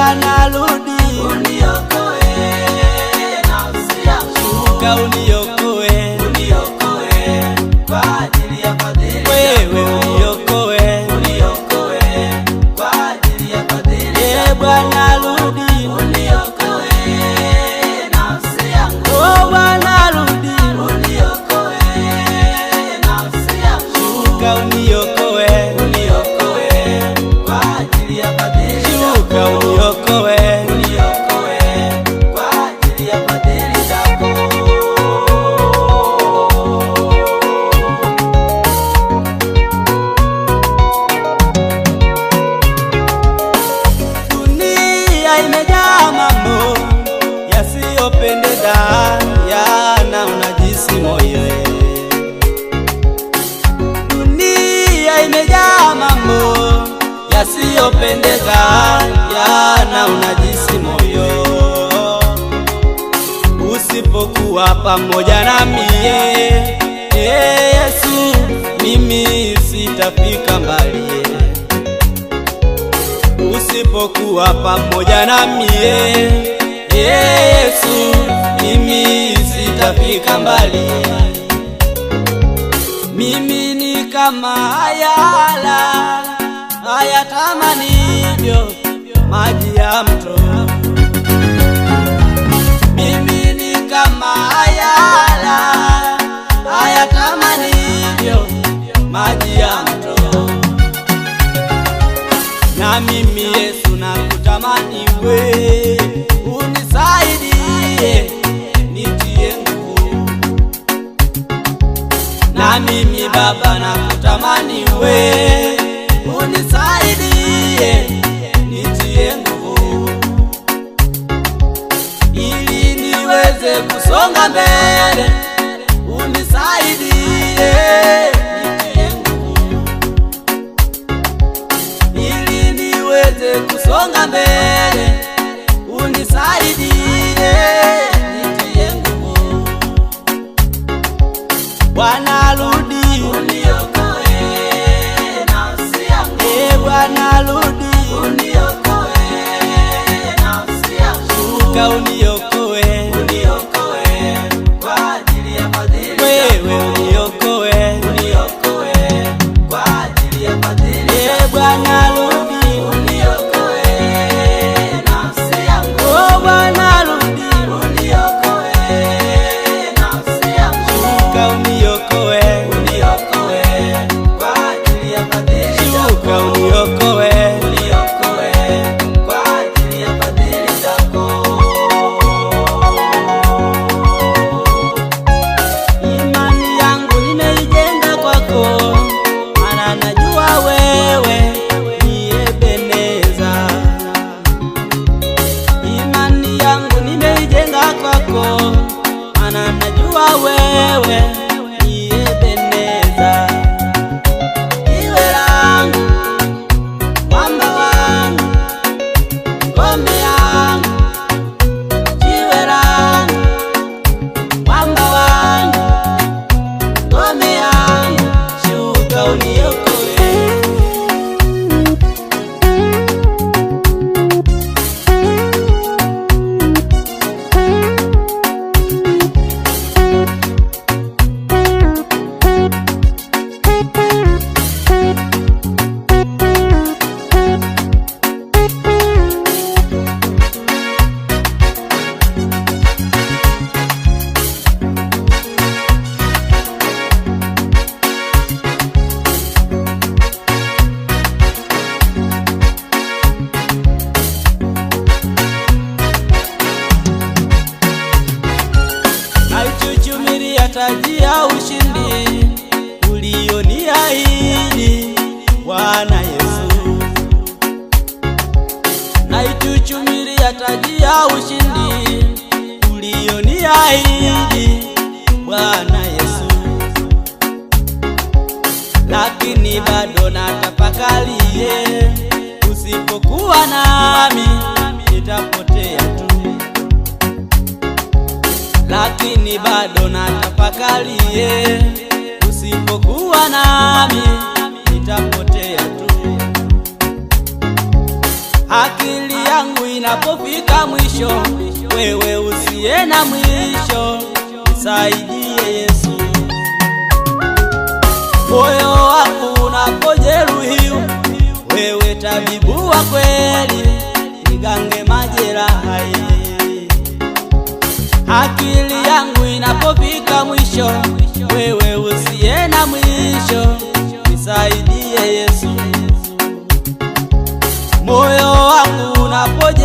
Bwana rudi, uniokoe nafsi yangu. shuka uniokoe, Uniokoe kwa ajili ya fadhili wewe zako. uniokoe, Uniokoe kwa ajili ya fadhili zako. Bwana rudi, Uniokoe nafsi yangu. oh Bwana rudi, Uniokoe nafsi yangu. shuka uniokoe, Uniokoe kwa ajili ya fadhili shuka zako. uniokoe, Uniokoe kwa ajili ya fadhili zako. dunia imejaa mambo yasiyopendeza, yana unajisi moyo. Dunia imejaa mambo yasiyopendeza, yana unajisi moyo. Usipokuwa pamoja nami Yesu, mimi sitafika mbali. Usipokuwa pamoja nami Yesu, mimi sitafika mbali. Mimi ni kama ayala hayatamanivyo maji ya mto. Mimi ni kama ayala hayatamanivyo maji ya mto. Na mimi Yesu nakutamani we, unisaidie nitie nguvu. Na mimi Baba nakutamani we, unisaidie nitie nguvu, ili niweze kusonga mbele. Unisaidie nitie nguvu, ili niweze kusonga mbele. Unisaidie nitie nguvu. Bwana rudi, Uniokoe nafsi yangu. Bwana rudi, Uniokoe nafsi yangu. shuka uniokoe, Uniokoe kwa ajili ya fadhili wewe zako. uniokoe, Uniokoe kwa ajili ya fadhili zako. Bwana rudi, Uniokoe nafsi yangu. oh Bwana rudi, Uniokoe nafsi yangu. shuka uniokoe, Uniokoe kwa ajili ya fadhili shuka zako. uniokoe. Uniokoe kwa ajili ya fadhili zako. Imani yangu nimeijenga kwako, maana najua wewe ni Ebeneza. Imani yangu nimeijenga kwako, maana najua wewe ni Ebeneza. Jiwe langu, mwamba wangu, ngome yangu, jiwe langu, mwamba wangu, ngome yangu, shuka uniokoe. Naichuchumilia taji ya ushindi ulioniahidi Bwana Yesu. Naichuchumilia taji ya ushindi ulioniahidi Bwana Yesu. Lakini bado natafakari, usipokuwa nami nitapotea tu. Lakini bado natafakari, usipokuwa nami nitapotea tu. Akili yangu inapofika mwisho, wewe usiye na mwisho, nisaidie Yesu. Moyo wangu unapojeruhiwa, wewe tabibu wa kweli, nigange majeraha. Akili yangu inapofika mwisho, wewe usiye na mwisho, nisaidie Yesu. Moyo wangu unapojeruhiwa,